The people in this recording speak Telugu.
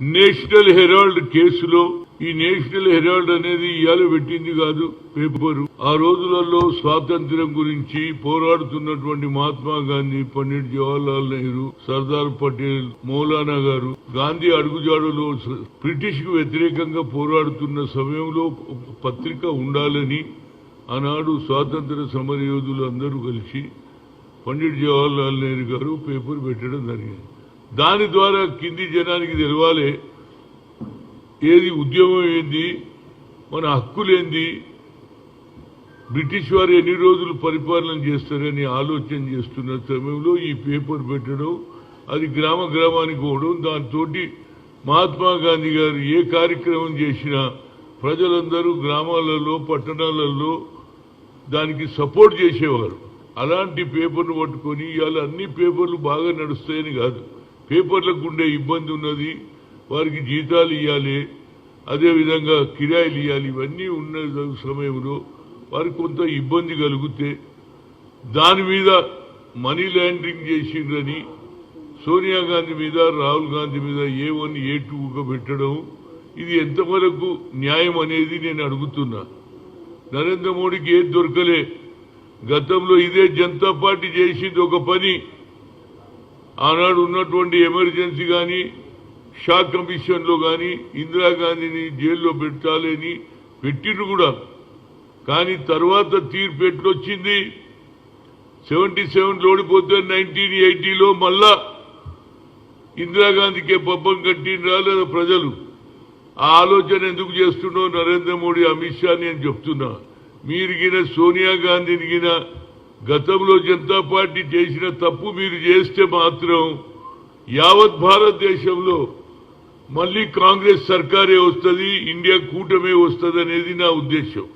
నేషనల్ హెరాల్డ్ కేసులో ఈ నేషనల్ హెరాల్డ్ అనేది ఇవాళ పెట్టింది కాదు పేపరు. ఆ రోజులలో స్వాతంత్ర్యం గురించి పోరాడుతున్నటువంటి మహాత్మా గాంధీ, పండిట్ జవహర్లాల్ నెహ్రూ, సర్దార్ పటేల్, మౌలానా గారు గాంధీ అడుగుజాడులో బ్రిటిష్ కు వ్యతిరేకంగా పోరాడుతున్న సమయంలో పత్రిక ఉండాలని ఆనాడు స్వాతంత్ర సమరయోధులు అందరూ కలిసి పండిట్ జవహర్లాల్ నెహ్రూ గారు పేపర్ పెట్టడం జరిగింది. దాని ద్వారా కింది జనానికి తెలవాలి ఏది ఉద్యమం ఏంది, మన హక్కులేంది, బ్రిటిష్ వారు ఎన్ని రోజులు పరిపాలన చేస్తారని ఆలోచన చేస్తున్న సమయంలో ఈ పేపర్ పెట్టడం, అది గ్రామ గ్రామానికి పోవడం, దాంతో మహాత్మా గాంధీ గారు ఏ కార్యక్రమం చేసినా ప్రజలందరూ గ్రామాలలో పట్టణాలలో దానికి సపోర్ట్ చేసేవారు. అలాంటి పేపర్ను పట్టుకొని ఇవాళ అన్ని పేపర్లు బాగా నడుస్తాయని కాదు, పేపర్లకు ఉండే ఇబ్బంది ఉన్నది, వారికి జీతాలు ఇవ్వాలి, అదేవిధంగా కిరాయిలు ఇవ్వాలి, ఇవన్నీ ఉన్న సమయంలో వారికి కొంత ఇబ్బంది కలిగితే దాని మీద మనీ లాండరింగ్ చేసిండ్రని సోనియా గాంధీ మీద, రాహుల్ గాంధీ మీద A1 A2గా పెట్టడం, ఇది ఎంతవరకు న్యాయం అనేది నేను అడుగుతున్నా. నరేంద్ర మోడీకి ఏది దొరకలే. గతంలో ఇదే జనతా పార్టీ చేసింది ఒక పని, ఆనాడు ఉన్నటువంటి ఎమర్జెన్సీ కానీ షాక్ కమిషన్ లో కానీ ఇందిరాగాంధీని జైల్లో పెట్టాలని పెట్టిండ్రు కూడా. కానీ తర్వాత తీర్పు ఎట్లొచ్చింది, 77 ఓడిపోతే 1980లో మళ్ళా ఇందిరాగాంధీకే పబ్బం కట్టిండ్రా లేదా ప్రజలు? ఆ ఆలోచన ఎందుకు చేస్తుండో నరేంద్ర మోడీ, అమిత్ షా నేను చెప్తున్నా. మీరు గిన సోనియా గాంధీని గిన గతంలో జనతా పార్టీ చేసిన తప్పు మీరు చేస్తే మాత్రం యావత్ భారతదేశంలో మళ్ళీ కాంగ్రెస్ సర్కారే వస్తుంది, ఇండియా కూటమే వస్తుంది అనేది నా ఉద్దేశం.